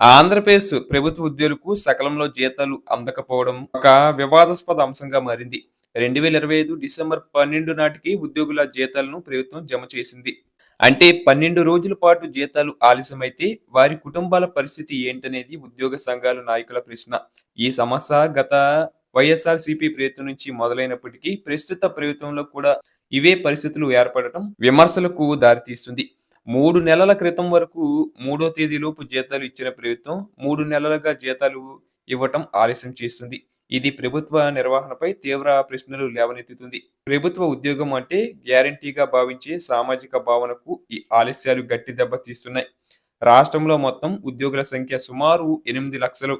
ఆంధ్రప్రదేశ్ ప్రభుత్వ ఉద్యోగులకు సకాలంలో జీతాలు అందకపోవడం ఒక వివాదాస్పద అంశంగా మారింది. 2025 డిసెంబర్ 12 నాటికి ఉద్యోగుల జీతాలను ప్రభుత్వం జమ చేసింది. అంటే 12 రోజుల పాటు జీతాలు ఆలస్యమైతే వారి కుటుంబాల పరిస్థితి ఏంటనేది ఉద్యోగ సంఘాల నాయకుల ప్రశ్న. ఈ సమస్య గత వైఎస్ఆర్‌సీపీ ప్రభుత్వం నుంచి మొదలైనప్పటికీ ప్రస్తుత ప్రభుత్వంలో కూడా ఇవే పరిస్థితులు ఏర్పడటం విమర్శలకు దారితీస్తుంది. 3 నెలల క్రితం వరకు మూడో తేదీలోపు జీతాలు ఇచ్చిన ప్రభుత్వం 3 నెలలుగా జీతాలు ఇవ్వటం ఆలస్యం చేస్తుంది. ఇది ప్రభుత్వ నిర్వహణపై తీవ్ర ప్రశ్నలు లేవనెత్తుతుంది. ప్రభుత్వ ఉద్యోగం అంటే గ్యారంటీగా భావించే సామాజిక భావనకు ఈ ఆలస్యాలు గట్టి దెబ్బ తీస్తున్నాయి. రాష్ట్రంలో మొత్తం ఉద్యోగుల సంఖ్య సుమారు 8 లక్షలు.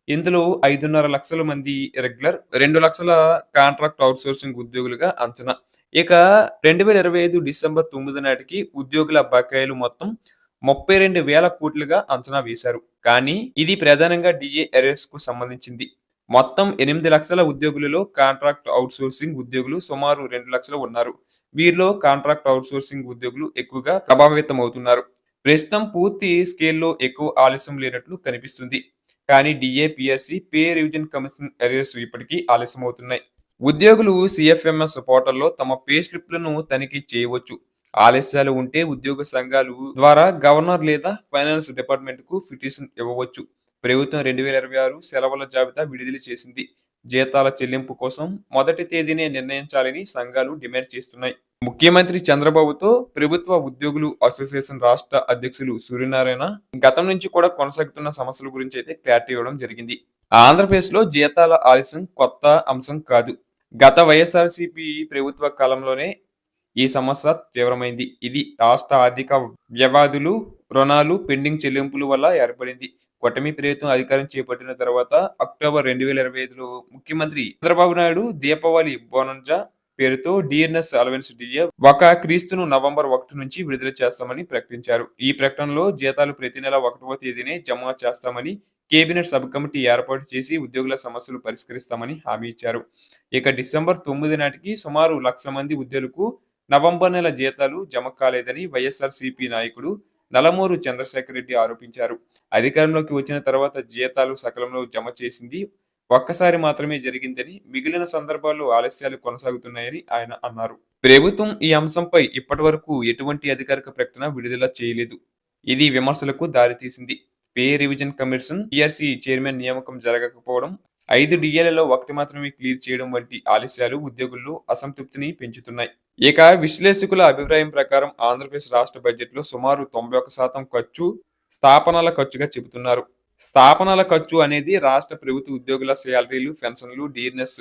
ఇందులో 5.5 లక్షల మంది రెగ్యులర్, 2 లక్షల కాంట్రాక్ట్ అవుట్‌సోర్సింగ్ ఉద్యోగులుగా అంచనా. ఇక 2025 డిసెంబర్ 9 నాటికి ఉద్యోగుల బకాయిలు మొత్తం 32,000 కోట్లుగా అంచనా వేశారు. కానీ ఇది ప్రధానంగా డీఏ అరేస్‌కు సంబంధించింది. మొత్తం 8 లక్షల ఉద్యోగులలో కాంట్రాక్ట్ అవుట్‌సోర్సింగ్ ఉద్యోగులు సుమారు 2 లక్షలు ఉన్నారు. వీరిలో కాంట్రాక్ట్ అవుట్‌సోర్సింగ్ ఉద్యోగులు ఎక్కువగా ప్రభావితమవుతున్నారు. ప్రస్తుతం పూర్తి స్కేల్‌లో ఎక్కువ ఆలస్యం లేనట్లు కనిపిస్తుంది. కానీ DA, PRC, pay revision commission arrays ఇప్పటికీ ఆలస్యమవుతున్నాయి. ఉద్యోగులు సీఎఫ్ఎంఎస్ పోర్టల్లో తమ పే స్లిప్‌లను తనిఖీ చేయవచ్చు. ఆలస్యాలు ఉంటే ఉద్యోగ సంఘాలు ద్వారా గవర్నర్ లేదా ఫైనాన్స్ డిపార్ట్‌మెంట్‌కు పిటిషన్ ఇవ్వవచ్చు. ప్రభుత్వం 2026 సెలవుల జాబితా విడుదల చేసింది. జీతాల చెల్లింపు కోసం మొదటి తేదీనే నిర్ణయించాలని సంఘాలు డిమాండ్ చేస్తున్నాయి. ముఖ్యమంత్రి చంద్రబాబుతో ప్రభుత్వ ఉద్యోగులు అసోసియేషన్ రాష్ట్ర అధ్యక్షులు సూర్యనారాయణ గతం నుంచి కూడా కొనసాగుతున్న సమస్యల గురించి అయితే క్లారిటీ ఇవ్వడం జరిగింది. ఆంధ్రప్రదేశ్‌లో జీతాల ఆలస్యం కొత్త అంశం కాదు. గత వైఎస్ఆర్‌సీపీ ప్రభుత్వ కాలంలోనే ఈ సమస్య తీవ్రమైంది. ఇది రాష్ట్ర ఆర్థిక వ్యవధులు, రుణాలు, పెండింగ్ చెల్లింపుల వల్ల ఏర్పడింది. కూటమి ప్రభుత్వం అధికారం చేపట్టిన తర్వాత అక్టోబర్ 2025లో ముఖ్యమంత్రి చంద్రబాబు నాయుడు దీపావళి బోనన్జా పేరుతో డిఎన్ఎస్ అలవెన్స్ డిఏ ఒక క్రీస్తును నవంబర్ 1 నుంచి విడుదల చేస్తామని ప్రకటించారు. ఈ ప్రకటనలో జీతాలు ప్రతి నెల 1వ తేదీనే జమ చేస్తామని, కేబినెట్ సబ్ కమిటీ ఏర్పాటు చేసి ఉద్యోగుల సమస్యలు పరిష్కరిస్తామని హామీ ఇచ్చారు. ఇక డిసెంబర్ 9 నాటికి సుమారు 1,00,000 మంది ఉద్యోగులకు నవంబర్ నెల జీతాలు జమ కాలేదని వైఎస్ఆర్‌సీపీ నాయకుడు నల్లమూరు చంద్రశేఖర్ రెడ్డి ఆరోపించారు. అధికారంలోకి వచ్చిన తర్వాత జీతాలు సకాలంలో జమ చేసింది ఒక్కసారి మాత్రమే జరిగిందని, మిగిలిన సందర్భాల్లో ఆలస్యాలు కొనసాగుతున్నాయని ఆయన అన్నారు. ప్రభుత్వం ఈ అంశంపై ఇప్పటివరకు ఎటువంటి అధికారిక ప్రకటన విడుదల చేయలేదు. ఇది విమర్శలకు దారితీసింది. Pay revision commission, PRC chairman నియామకం జరగకపోవడం, 5 డిఏలలో ఒకటి మాత్రమే క్లియర్ చేయడం వంటి ఆలస్యాలు ఉద్యోగుల్లో అసంతృప్తిని పెంచుతున్నాయి. ఇక విశ్లేషకుల అభిప్రాయం ప్రకారం ఆంధ్రప్రదేశ్ రాష్ట్ర బడ్జెట్లో సుమారు 91% ఖర్చు స్థాపనల ఖర్చుగా చెబుతున్నారు. స్థాపనల ఖర్చు అనేది రాష్ట్ర ప్రభుత్వ ఉద్యోగుల శాలరీలు, పెన్షన్లు, డిఎన్ఎస్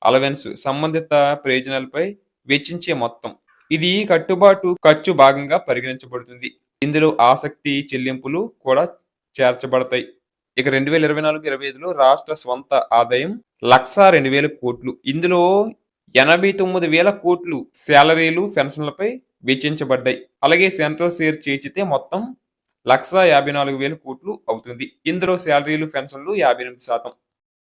అలవెన్స్ సంబంధిత ప్రయోజనాలపై వెచ్చించే మొత్తం. ఇది కట్టుబాటు ఖర్చు భాగంగా పరిగణించబడుతుంది. ఇందులో ఆసక్తి చెల్లింపులు కూడా చేర్చబడతాయి. ఇక 2024-25లో రాష్ట్ర స్వంత ఆదాయం 1,02,000 కోట్లు. ఇందులో 89,000 కోట్లు శాలరీలు, పెన్షన్లపై వెచ్చించబడ్డాయి. అలాగే సెంట్రల్ షేర్ చేర్చితే మొత్తం 1,54,000 కోట్లు అవుతుంది. ఇందులో శాలరీలు, పెన్షన్లు 58%.